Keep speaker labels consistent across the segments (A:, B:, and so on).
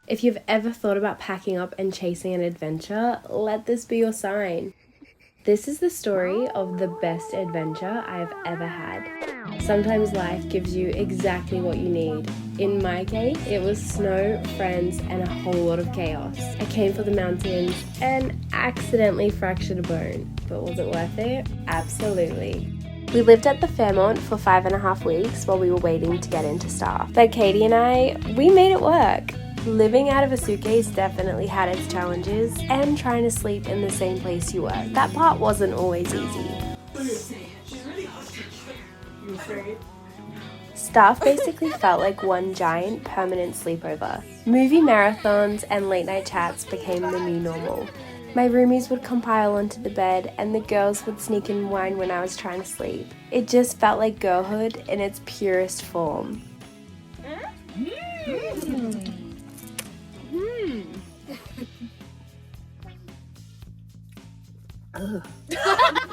A: If you've ever thought about packing up and chasing an adventure, let this be your sign. This is the story of the best adventure I have ever had. Sometimes life gives you exactly what you need. In my case, it was snow, friends, and a whole lot of chaos. I came for the mountains and accidentally fractured a bone. But was it worth it? Absolutely. We lived at the Fairmont for 5.5 weeks while we were waiting to get into staff. But Katie and I, we made it work. Living out of a suitcase definitely had its challenges, and trying to sleep in the same place you work. That part wasn't always easy. Staff basically felt like one giant permanent sleepover. Movie marathons and late night chats became the new normal. My roomies would compile onto the bed and the girls would sneak in wine when I was trying to sleep. It just felt like girlhood in its purest form.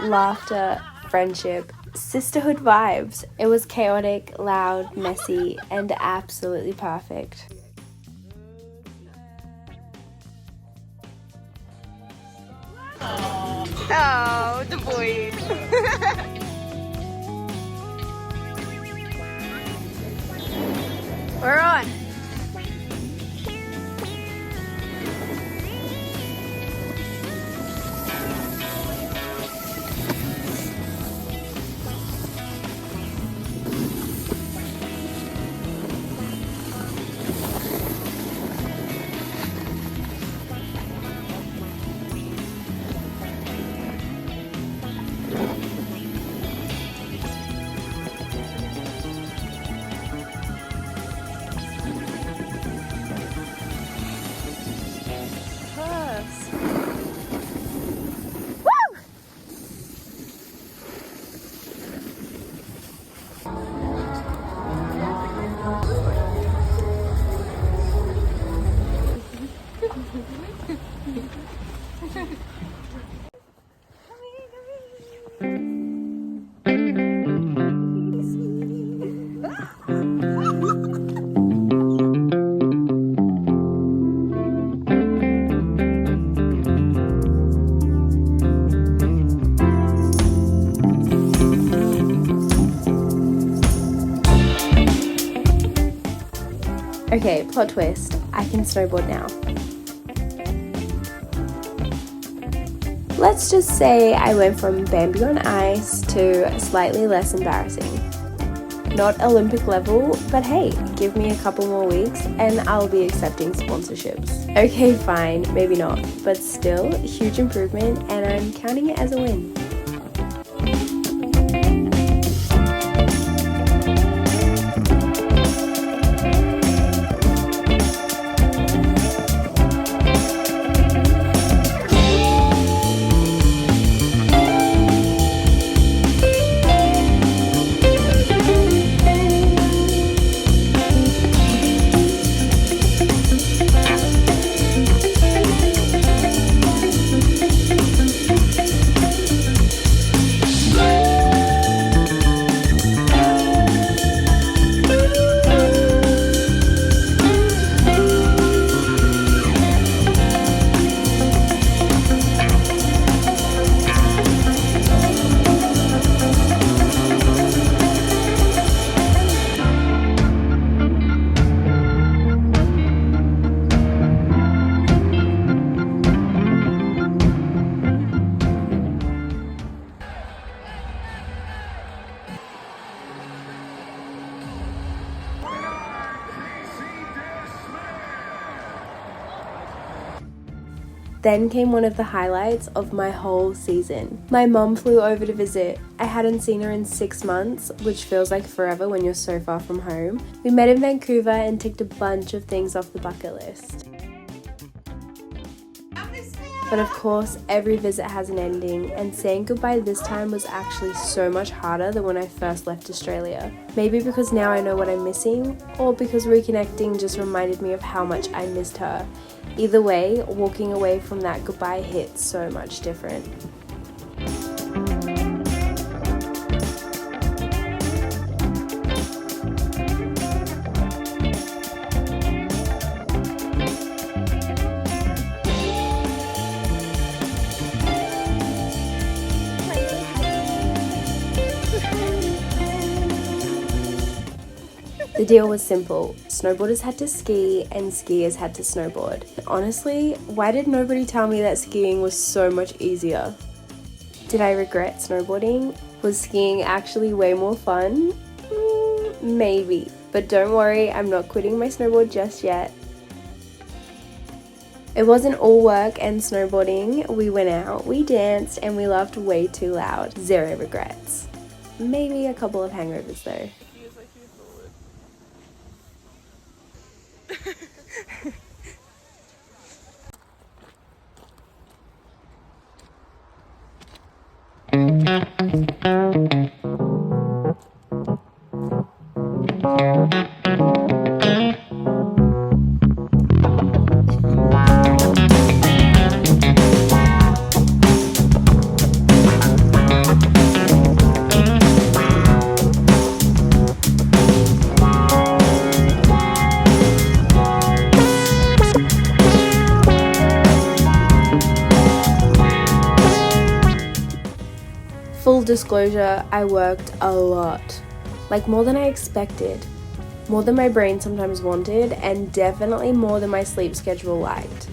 A: Laughter, friendship, sisterhood vibes. It was chaotic, loud, messy, and absolutely perfect.
B: Oh, the boys. We're on.
A: Okay, plot twist. I can snowboard now. Let's just say I went from Bambi on ice to slightly less embarrassing. Not Olympic level, but hey, give me a couple more weeks and I'll be accepting sponsorships. Okay, fine, maybe not, but still, huge improvement and I'm counting it as a win. Then came one of the highlights of my whole season. My mum flew over to visit. I hadn't seen her in 6 months, which feels like forever when you're so far from home. We met in Vancouver and ticked a bunch of things off the bucket list. But of course, every visit has an ending, and saying goodbye this time was actually so much harder than when I first left Australia. Maybe because now I know what I'm missing, or because reconnecting just reminded me of how much I missed her. Either way, walking away from that goodbye hit so much different. deal was simple. Snowboarders had to ski and skiers had to snowboard. Honestly, why did nobody tell me that skiing was so much easier? Did I regret snowboarding? Was skiing actually way more fun? Maybe. But don't worry, I'm not quitting my snowboard just yet. It wasn't all work and snowboarding. We went out, we danced, and we laughed way too loud. Zero regrets. Maybe a couple of hangovers though. Full disclosure, I worked a lot. Like more than I expected. More than my brain sometimes wanted, and definitely more than my sleep schedule liked.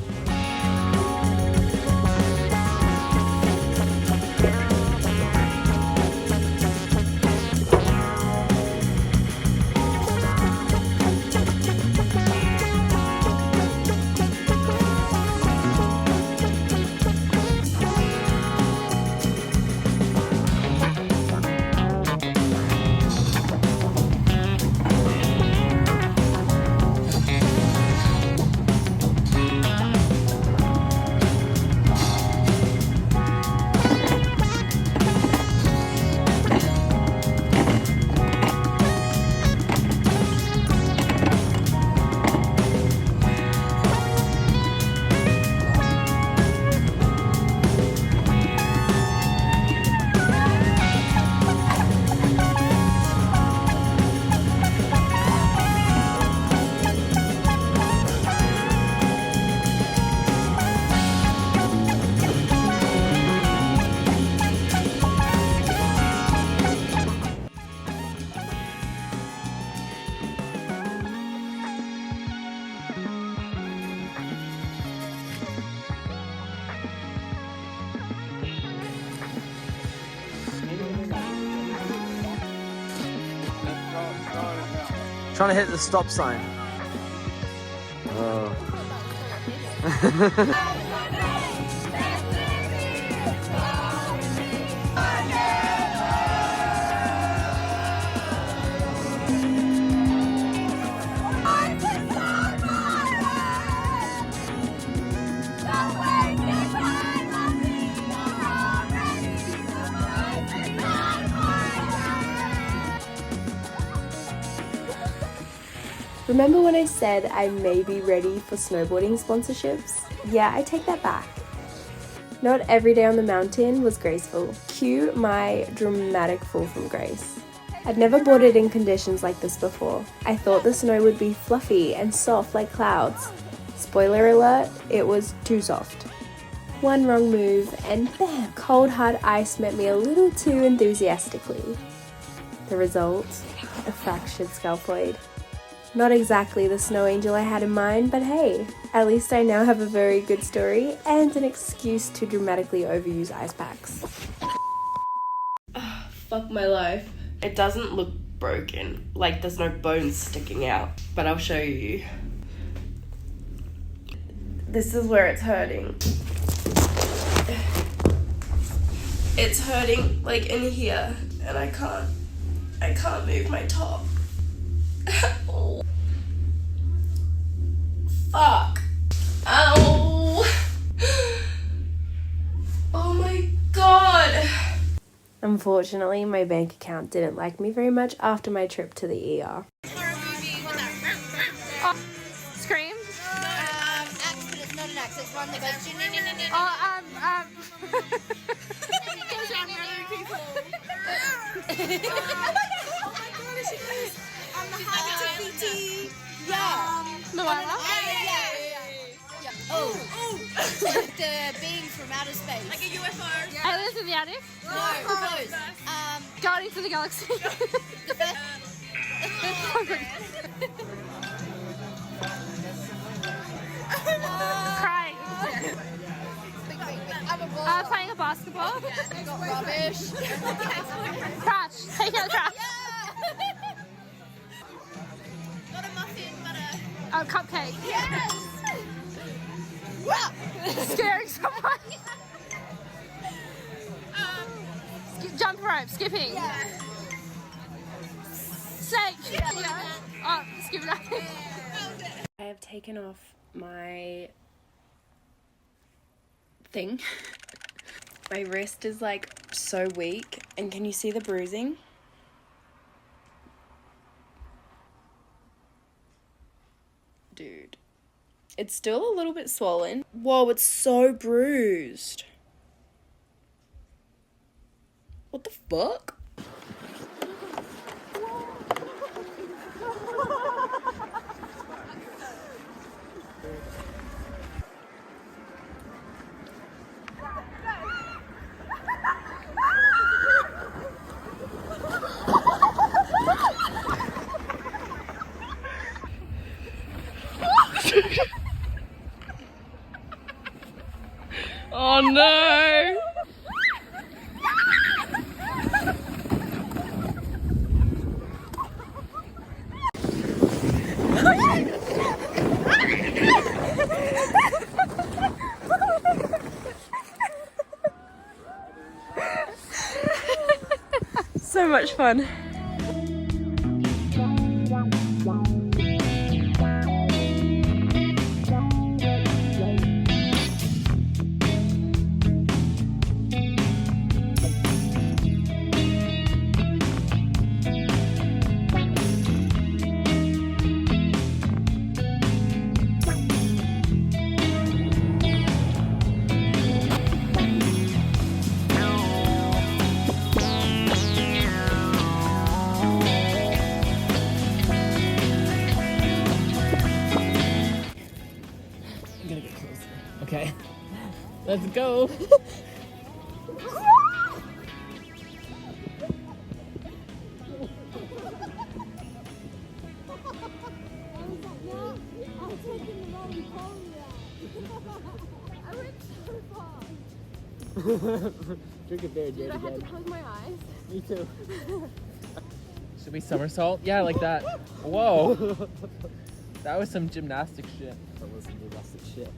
C: Trying to hit the stop sign. Oh.
A: Remember when I said I may be ready for snowboarding sponsorships? Yeah, I take that back. Not every day on the mountain was graceful. Cue my dramatic fall from grace. I'd never boarded in conditions like this before. I thought the snow would be fluffy and soft like clouds. Spoiler alert, it was too soft. One wrong move and bam, cold hard ice met me a little too enthusiastically. The result, a fractured scaphoid. Not exactly the snow angel I had in mind, but hey, at least I now have a very good story and an excuse to dramatically overuse ice packs. Fuck my life. It doesn't look broken, like there's no bones sticking out, but I'll show you. This is where it's hurting. It's hurting like in here, and I can't move my top. Oh. Fuck. Ow. Oh my god. Unfortunately, my bank account didn't like me very much after my trip to the ER.
B: Scream?
D: Axe, but it's not an axe. It's one that goes.
B: It goes around the other people.
D: Oh my gosh, it goes on the high PT. Yeah.
B: The what?
D: Yeah. Oh. Like the beings from outer space.
B: Like a UFO. Aliens in the attic?
D: No, close.
B: Guardians of the Galaxy.
D: The best.
B: Crying.
D: I'm a ball.
B: Playing a basketball.
D: Got rubbish.
B: Trash. Take out the trash.
D: Got a muffin, but
B: A cupcake.
D: yes.
B: Scaring someone. Jump rope. Skipping. Snake. Yeah. Oh, skip that.
A: I have taken off my thing. My wrist is like so weak, and can you see the bruising? Dude, it's still a little bit swollen. Whoa, it's so bruised. What the fuck? Oh no! So much fun.
C: Okay. Let's go. Drink a beer, Jade.
B: I had to close my eyes.
C: Me too. Should we somersault? Yeah, like that. Whoa. That was some gymnastic shit. That was some gymnastic shit.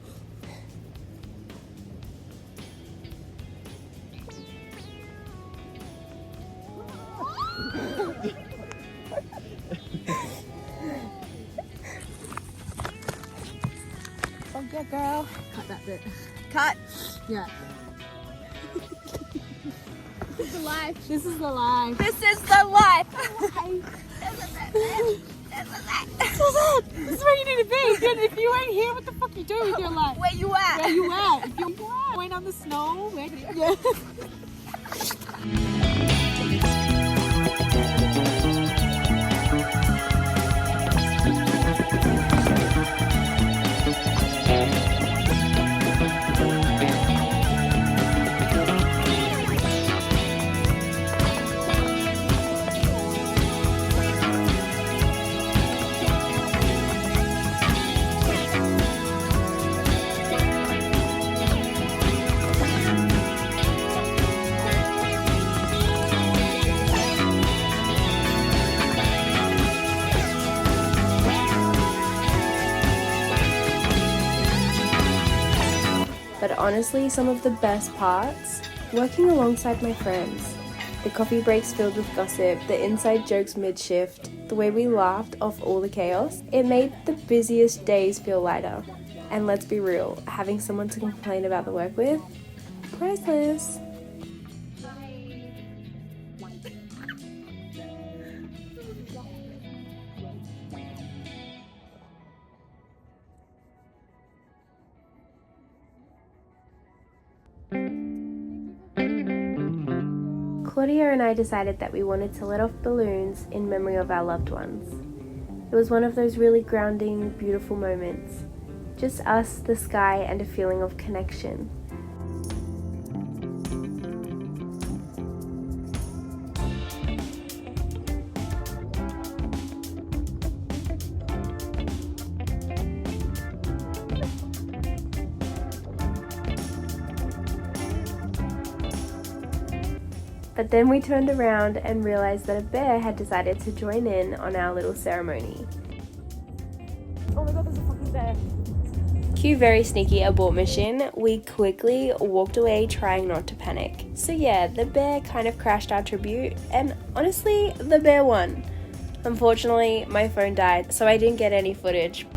B: Oh, good girl. Cut that bit.
D: Cut.
B: Yeah. This is the life. This is the life.
D: This is the life.
B: This is where you need to be. If you ain't here, what the fuck you doing with your life?
D: Where you at?
B: Where you at? If you going on the snow, where yeah.
A: But honestly, some of the best parts, working alongside my friends. The coffee breaks filled with gossip, the inside jokes mid-shift, the way we laughed off all the chaos, it made the busiest days feel lighter. And let's be real, having someone to complain about the work with, priceless. Claudia and I decided that we wanted to let off balloons in memory of our loved ones. It was one of those really grounding, beautiful moments. Just us, the sky, and a feeling of connection. But then we turned around and realized that a bear had decided to join in on our little ceremony.
B: Oh my god, there's a fucking bear.
A: Cue very sneaky abort mission. We quickly walked away trying not to panic. So yeah, the bear kind of crashed our tribute, and honestly, the bear won. Unfortunately, my phone died, so I didn't get any footage.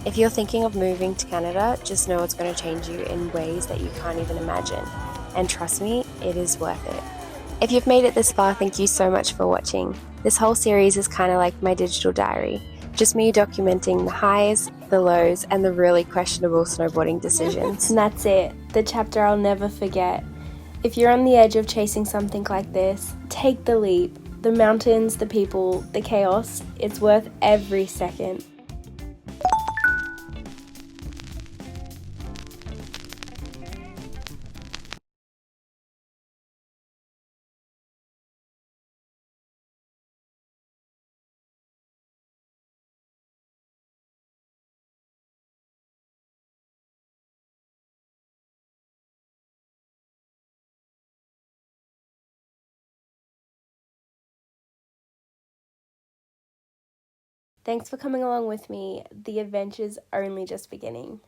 A: If you're thinking of moving to Canada, just know it's going to change you in ways that you can't even imagine. And trust me, it is worth it. If you've made it this far, thank you so much for watching. This whole series is kind of like my digital diary. Just me documenting the highs, the lows, and the really questionable snowboarding decisions. And that's it, the chapter I'll never forget. If you're on the edge of chasing something like this, take the leap. The mountains, the people, the chaos, it's worth every second. Thanks for coming along with me. The adventure's only just beginning.